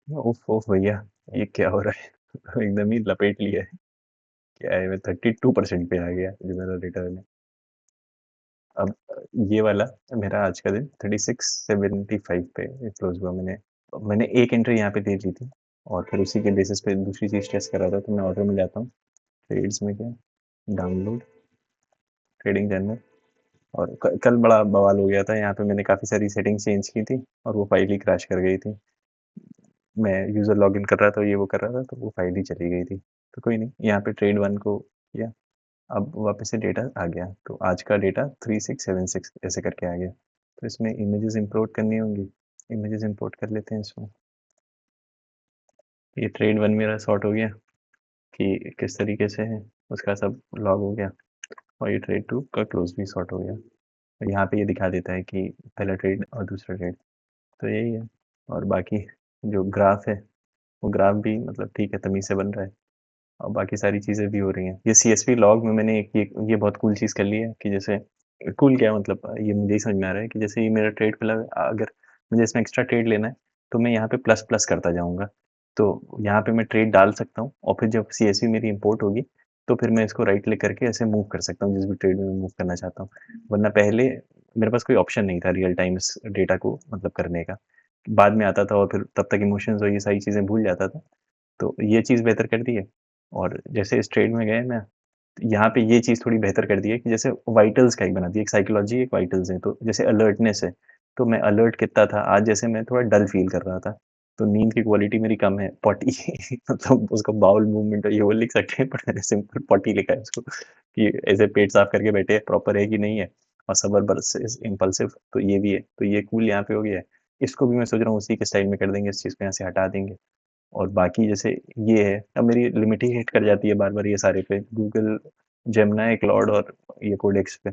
उफ उफ भैया, ये क्या हो रहा है? एकदम ही लपेट लिया है। क्या है, मैं 32% पे आ गया जो मेरा रिटर्न है। अब ये वाला मेरा आज का दिन 3675 पे क्लोज हुआ। मैंने मैंने एक एंट्री यहाँ पे दे दी थी और फिर उसी के बेसिस पे दूसरी चीज टेस्ट कर रहा था। तो मैं ऑर्डर में जाता हूँ, ट्रेड्स में क्या, डाउनलोड, ट्रेडिंग जर्नल। और कल बड़ा बवाल हो गया था यहाँ पे। मैंने काफी सारी सेटिंग चेंज की थी और वो फाइल ही क्रैश कर गई थी। मैं यूजर लॉगिन कर रहा था, ये वो कर रहा था, तो वो फाइल ही चली गई थी। तो कोई नहीं, यहाँ पे ट्रेड वन को किया। अब वापस से डेटा आ गया, तो आज का डेटा 3676 ऐसे करके आ गया। तो इसमें इमेजेस इंपोर्ट करनी होंगी। इमेजेस इंपोर्ट कर लेते हैं इसमें। ये ट्रेड वन मेरा सॉर्ट हो गया कि किस तरीके से है, उसका सब लॉग हो गया। और ये ट्रेड टू का क्लोज भी सॉर्ट हो गया। और यहाँ पे ये दिखा देता है कि पहला ट्रेड और दूसरा ट्रेड। तो यही है। और बाकी जो ग्राफ है, वो ग्राफ भी मतलब ठीक है, तमीज से बन रहा है। और बाकी सारी चीज़ें भी हो रही हैं। ये सीएसवी लॉग में मैंने एक ये बहुत कूल चीज़ कर ली है कि जैसे, कूल क्या मतलब, ये मुझे ही समझ में आ रहा है कि जैसे ये मेरा ट्रेड फिलहाल, अगर मुझे इसमें एक्स्ट्रा ट्रेड लेना है तो मैं यहाँ पे प्लस प्लस करता जाऊँगा। तो यहाँ पे मैं ट्रेड डाल सकता हूँ और फिर जब सीएसवी मेरी इंपोर्ट होगी तो फिर मैं इसको राइट क्लिक करके ऐसे मूव कर सकता हूँ जिस भी ट्रेड में मैं मूव करना चाहता हूँ। वरना पहले मेरे पास कोई ऑप्शन नहीं था रियल टाइम इस डेटा को मतलब करने का। बाद में आता था और फिर तब तक इमोशंस और ये सारी चीज़ें भूल जाता था। तो ये चीज़ बेहतर कर दी है। और जैसे इस ट्रेड में गए मैं, यहाँ पे ये चीज़ थोड़ी बेहतर कर दी है कि जैसे वाइटल्स का एक बना दिया, एक साइकोलॉजी, एक वाइटल्स है। तो जैसे अलर्टनेस है, तो मैं अलर्ट कितना था आज, जैसे मैं थोड़ा डल फील कर रहा था, तो नींद की क्वालिटी मेरी कम है। पॉटी मतलब उसको बाउल मूवमेंट ये वो लिख सकते हैं, बट मैंने सिंपल पॉटी लिखा है उसको कि ऐसे पेट साफ करके बैठे, प्रॉपर है कि नहीं है। और सबर वर्सेस इम्पल्सिव, तो ये भी है। तो ये कूल यहाँ पे हो गया है। इसको भी मैं सोच रहा हूँ उसी के स्टाइल में कर देंगे, इस चीज़ को यहाँ से हटा देंगे। और बाकी जैसे ये है, अब मेरी लिमिट ही हिट कर जाती है बार बार ये सारे पे, गूगल जेमिनी, क्लॉड और ये कोडेक्स पे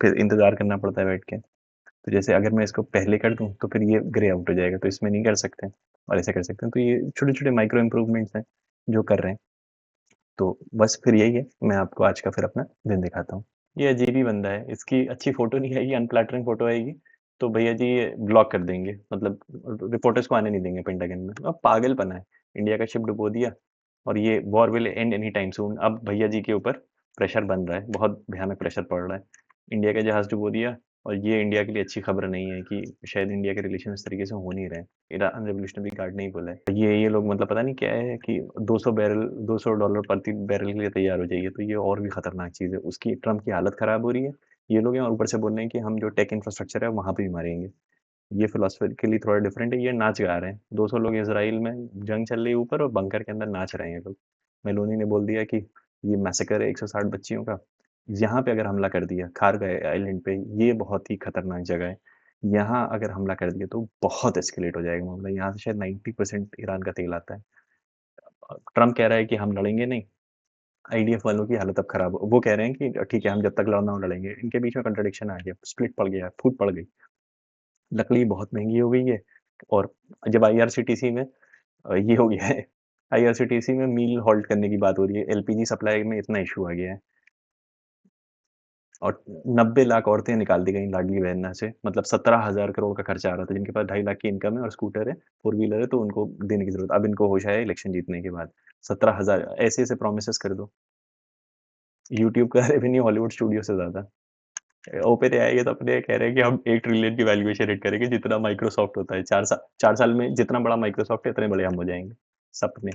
फिर इंतजार करना पड़ता है बैठ के। तो जैसे अगर मैं इसको पहले कर दूं तो फिर ये ग्रे आउट हो जाएगा, तो इसमें नहीं कर सकते और ऐसे कर सकते हैं। तो ये छोटे छोटे माइक्रो इम्प्रूवमेंट्स हैं जो कर रहे हैं। तो बस फिर यही है, मैं आपको आज का फिर अपना दिन दिखाता हूँ। ये अजीब ही बंदा है, इसकी अच्छी फोटो नहीं आएगी, अनफ्लैटरिंग फोटो आएगी तो भैया जी ये ब्लॉक कर देंगे, मतलब रिपोर्टर्स को आने नहीं देंगे पेंटागन में। अब पागलपना है। इंडिया का शिप डुबो दिया और ये war will and any time soon. अब भैया जी के ऊपर प्रेशर बन रहा है, बहुत भयानक प्रेशर पड़ रहा है। इंडिया का जहाज डुबो दिया और ये इंडिया के लिए अच्छी खबर नहीं है कि शायद इंडिया के रिलेशन इस तरीके से हो नहीं रहे हैं। ईरान रेवोल्यूशनरी गार्ड नहीं बोला है। ये लोग मतलब पता नहीं क्या है कि 200 बैरल, $200 प्रति बैरल के लिए तैयार हो जाइए। तो ये और भी खतरनाक चीज़ है। उसकी ट्रम्प की हालत खराब हो रही है, ये लोग हैं, और ऊपर से बोल रहे हैं कि हम जो टेक इंफ्रास्ट्रक्चर है वहाँ पे भी मारेंगे। ये फिलोसफिकली थोड़ा डिफरेंट है। ये नाच गा रहे हैं, 200 लोग इसराइल में, जंग चल रही है ऊपर और बंकर के अंदर नाच रहे हैं ये लोग। मेलोनी ने बोल दिया कि ये मैसेकर है 160 बच्चियों का। यहाँ पे अगर हमला कर दिया खार आइलैंड पे, ये बहुत ही खतरनाक जगह है, यहाँ अगर हमला कर दिया तो बहुत एस्केलेट हो जाएगा मामला। यहाँ से शायद 90% ईरान का तेल आता है। ट्रम्प कह रहा है कि हम लड़ेंगे नहीं, आईडीएफ वालों की हालत अब खराब हो। वो कह रहे हैं कि ठीक है हम जब तक लड़ना हो लड़ेंगे। इनके बीच में कंट्रडिक्शन आ गया, स्प्लिट पड़ गया, फूट पड़ गई। लकड़ी बहुत महंगी हो गई है। और जब आईआरसीटीसी में ये हो गया है, आईआरसीटीसी में मील हॉल्ट करने की बात हो रही है, एलपीजी सप्लाई में इतना इशू आ गया है। और 90 लाख औरतें निकाल दी गई लाडली बहना से, मतलब 17,000 करोड़ का खर्चा आ रहा था। जिनके पास 2.5 लाख की इनकम है और स्कूटर है, फोर व्हीलर है, तो उनको देने की जरूरत। अब इनको होश आया इलेक्शन जीतने के बाद। 17,000 ऐसे ऐसे प्रोमिस कर दो। यूट्यूब का रेवेन्यू हॉलीवुड स्टूडियो से ज्यादा। ओपन एआई तो अपने कह रहे हैं कि हम 1 ट्रिलियन की वैल्यूएशन हिट करेंगे, जितना माइक्रोसॉफ्ट होता है। 4 साल में जितना बड़ा माइक्रोसॉफ्ट है इतने बड़े हम हो जाएंगे सपने।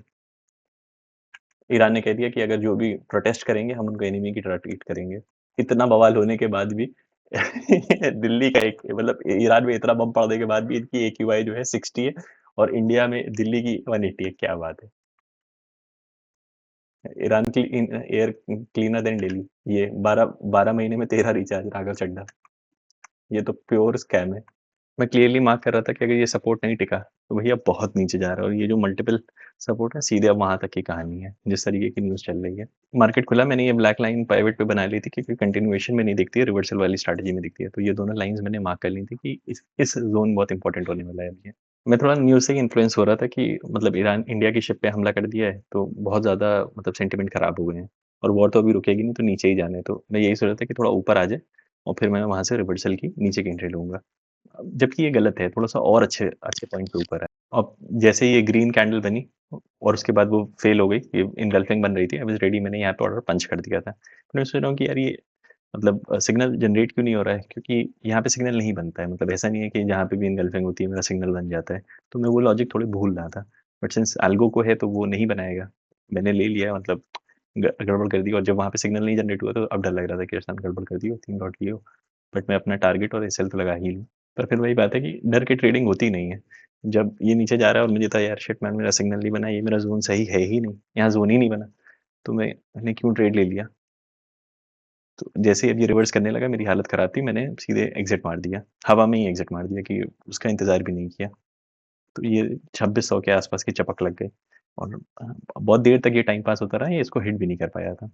ईरान ने कह दिया कि अगर जो भी प्रोटेस्ट करेंगे हम उनको एनिमी की तरह ट्रीट करेंगे। इतना बवाल होने के बाद भी दिल्ली का एक मतलब ईरान में इतना बम पड़ने के बाद भी इनकी एक्यूआई जो है 60 है और इंडिया में दिल्ली की 180 है। क्या बात है। ईरान की एयर क्लीनर देन दिल्ली। ये 12 महीने में 13 रिचार्ज राघव चड्ढा। ये तो प्योर स्कैम है। मैं क्लियरली मार्क कर रहा था कि अगर ये सपोर्ट नहीं टिका तो भैया बहुत नीचे जा रहा है। और ये जो मल्टीपल सपोर्ट है सीधे अब वहां तक की कहानी है जिस तरीके की न्यूज चल रही है। मार्केट खुला, मैंने ये ब्लैक लाइन प्राइवेट पे बना ली थी क्योंकि कंटिन्यूएशन में नहीं दिखती है, रिवर्सल वाली स्ट्रैटेजी में दिखती है। तो ये दोनों लाइंस मैंने मार्क कर ली थी कि इस जोन बहुत इंपॉर्टेंट होने वाला है अभी ये। मैं थोड़ा न्यूज से ही इन्फ्लुएंस हो रहा था कि मतलब ईरान इंडिया की शिप पे हमला कर दिया है तो बहुत ज्यादा मतलब सेंटिमेंट खराब हो गए हैं। और वॉर तो अभी रुकेगी नहीं, तो नीचे ही जाने। तो मैं यही सोच रहा था कि थोड़ा ऊपर आ जाए और फिर मैं वहां से रिवर्सल की नीचे की एंट्री लूंगा। जबकि ये गलत है, थोड़ा सा और अच्छे अच्छे पॉइंट पे ऊपर है। अब जैसे ही ये ग्रीन कैंडल बनी और उसके बाद वो फेल हो गई, ये इनगल्फिंग बन रही थी, आई वाज रेडी, मैंने यहाँ पे ऑर्डर पंच कर दिया था। मैं सोच रहा हूँ कि यार ये मतलब सिग्नल जनरेट क्यों नहीं हो रहा है, क्योंकि यहाँ पे सिग्नल नहीं बनता है, मतलब ऐसा नहीं है कि जहाँ पे भी इनगल्फिंग होती है मेरा सिग्नल बन जाता है। तो मैं वो लॉजिक थोड़ी भूल रहा था, बट सिंस एल्गो को है तो वो नहीं बनाएगा, मैंने ले लिया, मतलब गड़बड़ कर दी। और जब वहाँ पे सिग्नल नहीं जनरेट हुआ तो अब डर लग रहा था कि शायद गड़बड़ कर दी हो, 3 डॉट लिए हो। बट मैं अपना टारगेट और एसएल तो लगा ही लूँ। पर फिर वही बात है कि डर की ट्रेडिंग होती नहीं है। जब ये नीचे जा रहा है और मुझे था यार शिट मैन, मेरा सिग्नल नहीं बना, ये मेरा जोन सही है ही नहीं, यहाँ जोन ही नहीं बना, तो मैंने क्यों ट्रेड ले लिया। तो जैसे ही अब ये रिवर्स करने लगा, मेरी हालत खराब थी, मैंने सीधे एग्जिट मार दिया, हवा में ही एग्जिट मार दिया, कि उसका इंतजार भी नहीं किया। तो ये 2600 के आसपास की चपक लग गई, और बहुत देर तक ये टाइम पास होता रहा, ये इसको हिट भी नहीं कर पाया था।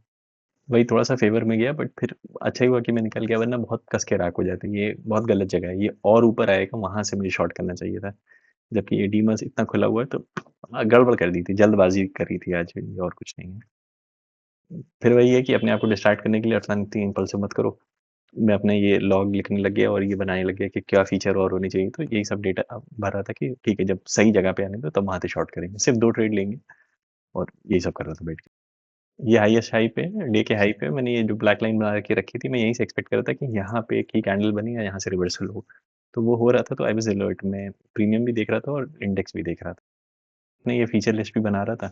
वही थोड़ा सा फेवर में गया, बट फिर अच्छा ही हुआ कि मैं निकल गया, वरना बहुत कस के राख हो जाती, ये बहुत गलत जगह है, ये और ऊपर आएगा, वहां से मुझे शॉर्ट करना चाहिए था, जबकि ये डीमस इतना खुला हुआ है, तो गड़बड़ कर दी थी, जल्दबाजी करी थी आज, ये और कुछ नहीं है। फिर वही है कि अपने आप को डिस्ट्रैक्ट करने के लिए अचानक इतनी इम्पल्सिव मत करो। मैं अपने ये लॉग लिखने लग गया और ये बनाने लग गया कि क्या फीचर और होनी चाहिए, तो यही सब डेटा भर रहा था कि ठीक है, जब सही जगह पे आने दो तब वहां से शॉर्ट करेंगे, सिर्फ 2 ट्रेड लेंगे, और यही सब कर रहा था बैठ के। ये हाईएस्ट हाई पे, डे के हाई पे मैंने ये जो ब्लैक लाइन बना के रखी थी, मैं यहीं से एक्सपेक्ट कर रहा था कि यहाँ पे एक ही कैंडल बनी या यहाँ से रिवर्सल हो, तो वो हो रहा था, तो आई वाज अलर्ट, मैं प्रीमियम भी देख रहा था और इंडेक्स भी देख रहा था, मैं ये फीचर लिस्ट भी बना रहा था,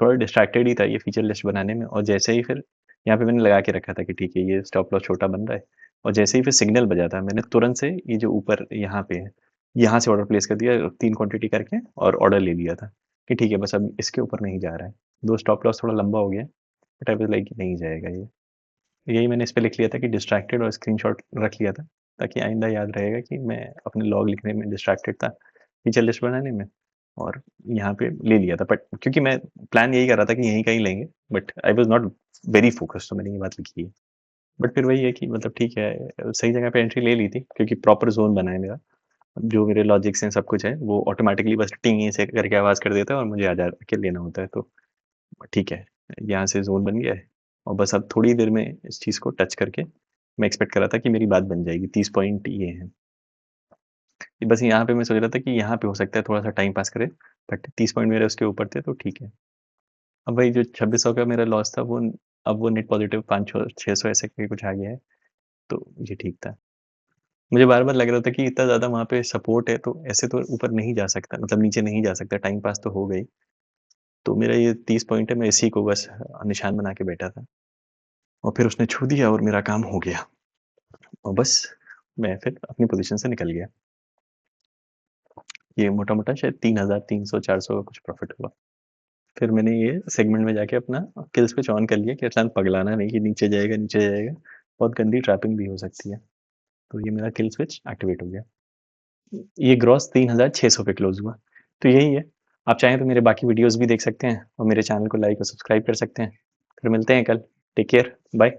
थोड़ा डिस्ट्रैक्टेड ही था ये फीचर लिस्ट बनाने में। और जैसे ही फिर यहाँ पे मैंने लगा के रखा था कि ठीक है ये स्टॉप लॉस छोटा बन रहा है, और जैसे ही फिर सिग्नल बजा था, मैंने तुरंत से ये जो ऊपर यहाँ पे है, यहाँ से ऑर्डर प्लेस कर दिया, 3 क्वांटिटी करके, और ऑर्डर ले लिया था कि ठीक है बस अब इसके ऊपर नहीं जा रहा है। दो स्टॉप लॉस थोड़ा लंबा हो गया, बट आई वाज लाइक नहीं जाएगा ये। यही मैंने इस पे लिख लिया था कि डिस्ट्रैक्टेड, और स्क्रीनशॉट रख लिया था, ताकि आइंदा याद रहेगा कि मैं अपने लॉग लिखने में डिस्ट्रैक्टेड था, फीचर लिस्ट बनाने में, और यहाँ पे ले लिया था। बट क्योंकि मैं प्लान यही कर रहा था कि यहीं कहीं लेंगे, but I was not very focused, तो मैंने ये बात लिखी है। बट फिर वही है कि मतलब ठीक है, सही जगह पे एंट्री ले ली थी, क्योंकि प्रॉपर जोन बना है मेरा, जो मेरे लॉजिक्स हैं सब कुछ है, वो ऑटोमेटिकली बस टिंग से करके आवाज कर देता है और मुझे आ जा के लेना होता है, तो ठीक है, यहाँ से ज़ोन बन गया है, और बस अब थोड़ी देर में इस चीज़ को टच करके मैं एक्सपेक्ट कर रहा था कि मेरी बात बन जाएगी, 30 पॉइंट ये हैं। बस यहाँ पे मैं सोच रहा था कि यहाँ पे हो सकता है थोड़ा-सा टाइम पास करें, बट 30 पॉइंट मेरे उसके ऊपर थे, तो ठीक है। अब वही जो 2600 का मेरा लॉस था, वो अब वो नेट पॉजिटिव 500 600 ऐसे करके कुछ आ गया है, तो ये ठीक था। मुझे बार-बार लग रहा था कि इतना ज़्यादा वहाँ पे सपोर्ट है, तो ऐसे तो ऊपर नहीं जा सकता, मतलब नीचे नहीं जा सकता, टाइम पास तो हो गई। तो मेरा ये 30 पॉइंट है, मैं इसी को बस निशान बना के बैठा था। और फिर उसने छू दिया और मेरा काम हो गया, और बस मैं फिर अपनी पोजीशन से निकल गया। ये मोटा-मोटा शायद 3000 300 400 का कुछ प्रॉफ़िट हुआ। फिर मैंने ये सेगमेंट में जाके अपना किल स्विच ऑन कर लिया कि अचानक पगलाना नहीं कि नीचे जाएगा, नीचे जाएगा। बहुत गंदी ट्रैपिंग भी हो सकती है। तो ये मेरा किल स्विच एक्टिवेट हो गया। ये ग्रॉस 3600 पे क्लोज़ हुआ। तो यही है। आप चाहें तो मेरे बाकी वीडियोज़ भी देख सकते हैं, और मेरे चैनल को लाइक और सब्सक्राइब कर सकते हैं। फिर मिलते हैं कल। Take care, bye.